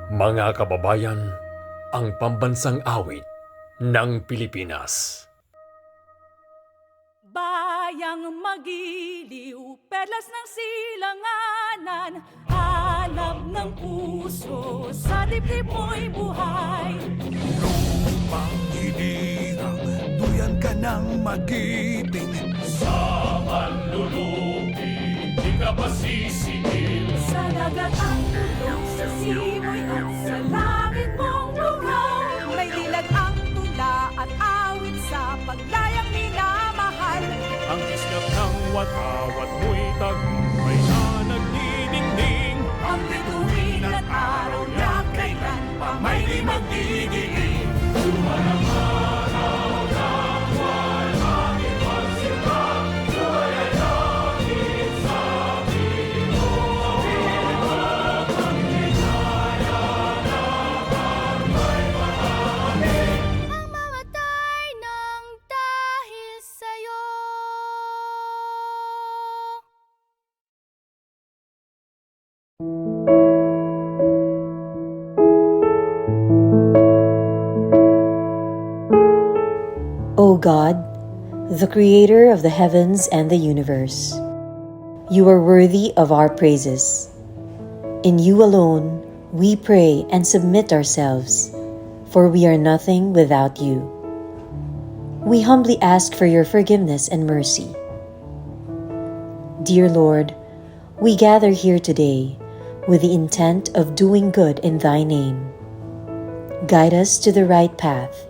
Mga kababayan, ang pambansang awit ng Pilipinas. Bayang magiliw, perlas ng silanganan, alab ng puso, sa dibdib mo'y buhay. Lupang hinirang, duyan ka ng magiting. Sa manlulupi, di ka pasisingil. Sa dagat ang tulong, sa simoy at sa langit mong lugaw. May dilag ang tula at awit sa paglayang minamahal. Ang islap ng watawat mo'y tagumpay na nagdidingding. Ang bituin at araw na kailan pa may di magdidiin. Mamatay ng dahil sa'yo. O God, the creator of the heavens and the universe, you are worthy of our praises. In you alone we pray and submit ourselves, for we are nothing without you. We humbly ask for your forgiveness and mercy. Dear Lord, we gather here today with the intent of doing good in thy name. Guide us to the right path.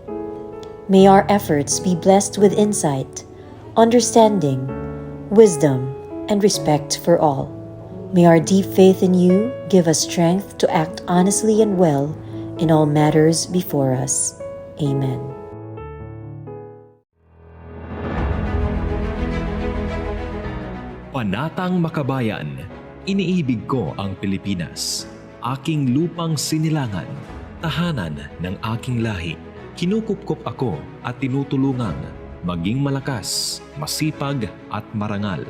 May our efforts be blessed with insight, understanding, wisdom, and respect for all. May our deep faith in you give us strength to act honestly and well in all matters before us. Amen. Panatang Makabayan, iniibig ko ang Pilipinas, aking lupang sinilangan, tahanan ng aking lahi. Kinukupkop ako at tinutulungang maging malakas, masipag at marangal.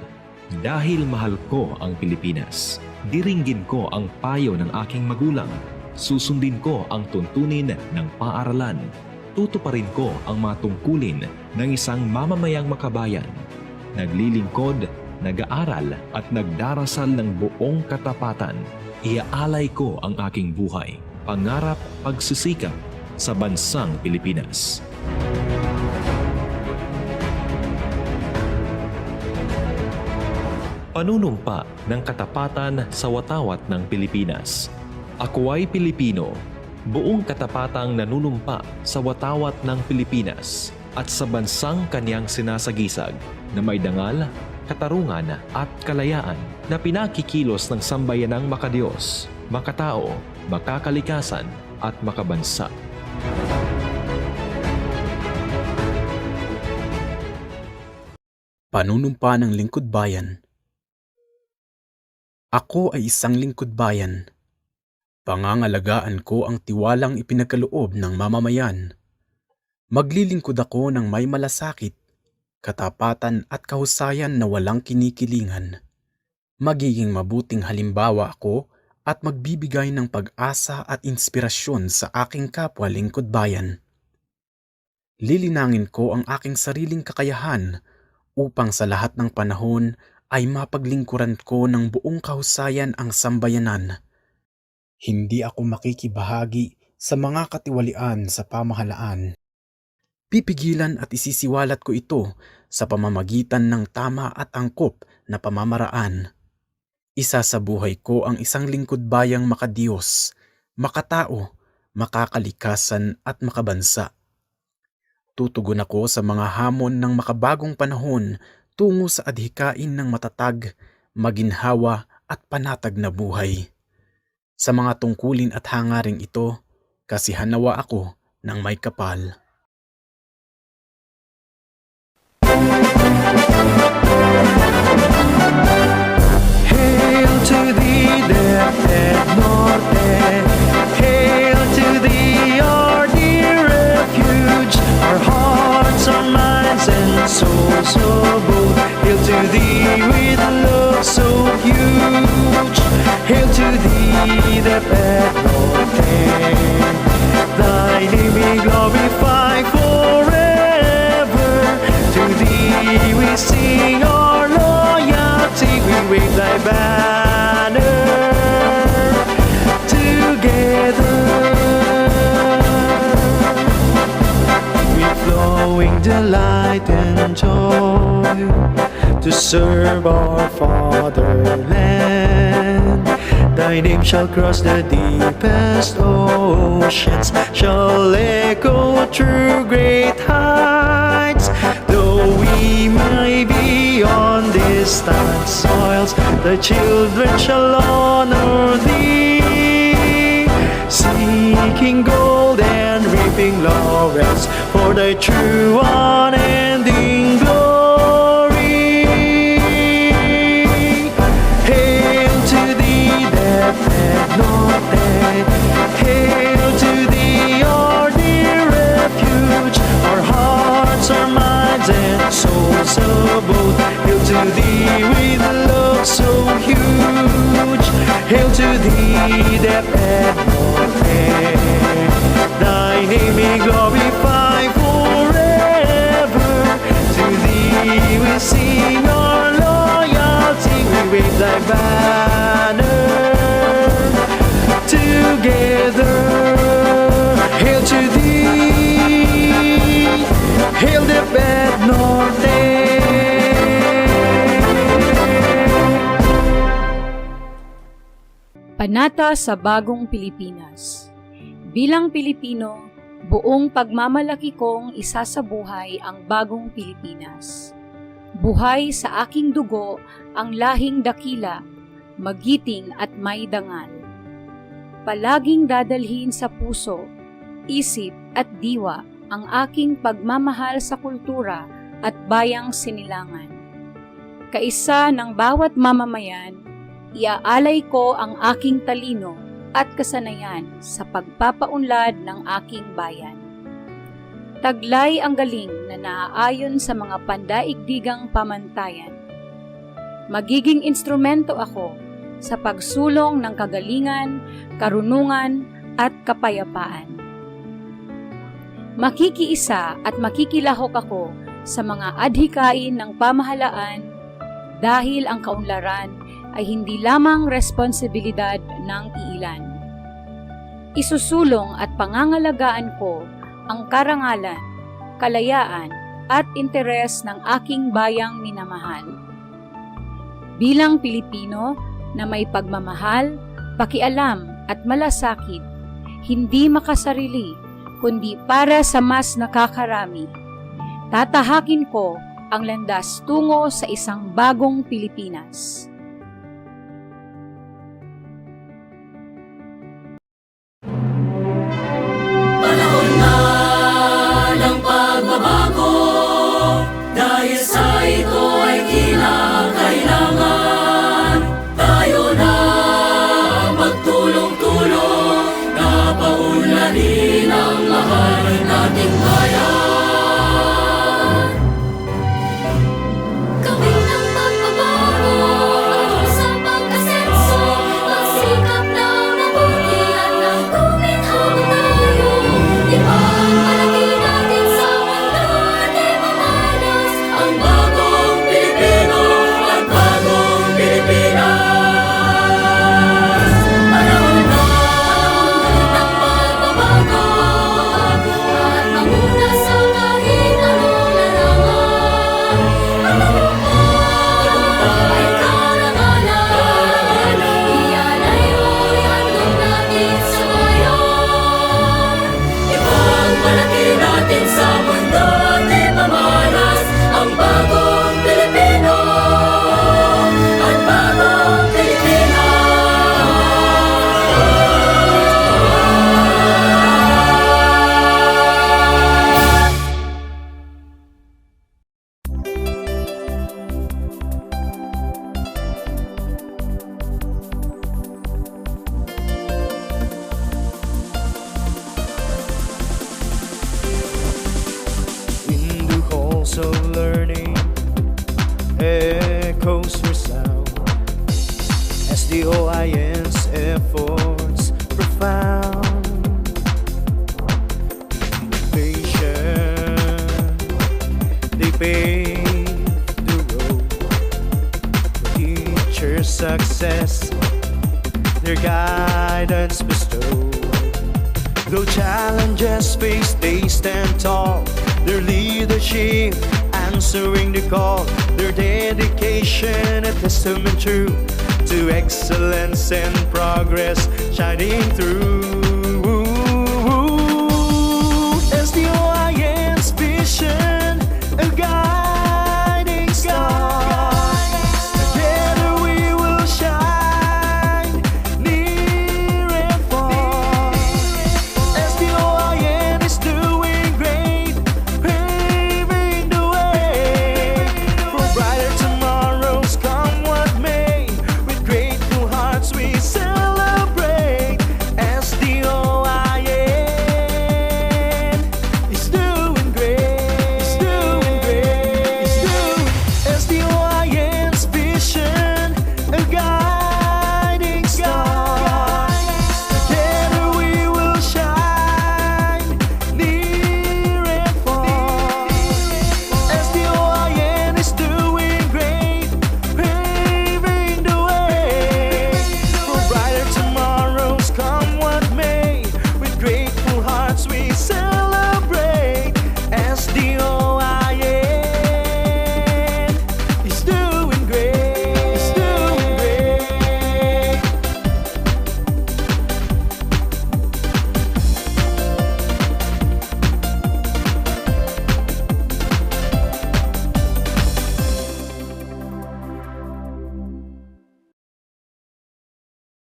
Dahil mahal ko ang Pilipinas, diringgin ko ang payo ng aking magulang. Susundin ko ang tuntunin ng paaralan. Tutuparin ko ang mga tungkulin ng isang mamamayang makabayan. Naglilingkod, nag-aaral at nagdarasal ng buong katapatan. Iaalay ko ang aking buhay, pangarap, pagsisikap sa bansang Pilipinas. Panunumpa ng katapatan sa watawat ng Pilipinas. Ako ay Pilipino, buong katapatang nanunumpa sa watawat ng Pilipinas at sa bansang kanyang sinasagisag na may dangal, katarungan at kalayaan na pinakikilos ng sambayanang makadiyos, makatao, makakalikasan at makabansa. Panunumpa ng lingkod bayan. Ako ay isang lingkod bayan. Pangangalagaan ko ang tiwalang ipinagkaloob ng mamamayan. Maglilingkod ako ng may malasakit, katapatan at kahusayan na walang kinikilingan. Magiging mabuting halimbawa ako at magbibigay ng pag-asa at inspirasyon sa aking kapwa lingkod bayan. Lilinangin ko ang aking sariling kakayahan upang sa lahat ng panahon ay mapaglingkuran ko ng buong kahusayan ang sambayanan. Hindi ako makikibahagi sa mga katiwalian sa pamahalaan. Pipigilan at isisiwalat ko ito sa pamamagitan ng tama at angkop na pamamaraan. Isasabuhay ko ang isang lingkod bayang makadiyos, makatao, makakalikasan at makabansa. Tutugon ako sa mga hamon ng makabagong panahon tungo sa adhikain ng matatag, maginhawa at panatag na buhay. Sa mga tungkulin at hangaring ito, kasihanawa ako ng may kapal. Hail to thee, Left Norte. Hail to thee, our dear refuge. Our hearts, our minds, and souls so bold. Hail to thee with love so huge. Hail to thee, the Norte. wave thy banner together. With flowing delight and joy to serve our fatherland. Thy name shall cross the deepest oceans, shall echo through great heights. Though we may be on distant soils, thy children shall honor thee, seeking gold and reaping laurels for thy true unending glory. Hail to thee, death and norte. Hail to thee, our dear refuge. Our hearts, our minds, and souls abode. Hail to thee with love so huge. Hail to thee, death and norte. Thy name be glorified forever. To thee we sing our loyalty. We wave thy banner together. Hail to thee, hail the bed norte. Panata sa Bagong Pilipinas. Bilang Pilipino, buong pagmamalaki kong isasabuhay ang bagong Pilipinas. Buhay sa aking dugo ang lahing dakila, magiting at may dangal. Palaging dadalhin sa puso, isip at diwa ang aking pagmamahal sa kultura at bayang sinilangan. Kaisa ng bawat mamamayan, iaalay ko ang aking talino at kasanayan sa pagpapaunlad ng aking bayan. Taglay ang galing na naaayon sa mga pandaigdigang pamantayan. Magiging instrumento ako sa pagsulong ng kagalingan, karunungan at kapayapaan. Makikiisa at makikilahok ako sa mga adhikain ng pamahalaan dahil ang kaunlaran ay hindi lamang responsibilidad ng iilan. Isusulong at pangangalagaan ko ang karangalan, kalayaan at interes ng aking bayang minamahal. Bilang Pilipino na may pagmamahal, pakialam at malasakit, hindi makasarili kundi para sa mas nakakarami. Tatahakin ko ang landas tungo sa isang bagong Pilipinas. Panahon na ng pagbabago, dahil sa ito ay kinakailangan tayo na magtulong-tulong na paunlarin ang mahal nating bayan. Gawin ng pagbabago success, their guidance bestow. Though challenges face, they stand tall. Their leadership answering the call. Their dedication a testament true to excellence and progress shining through.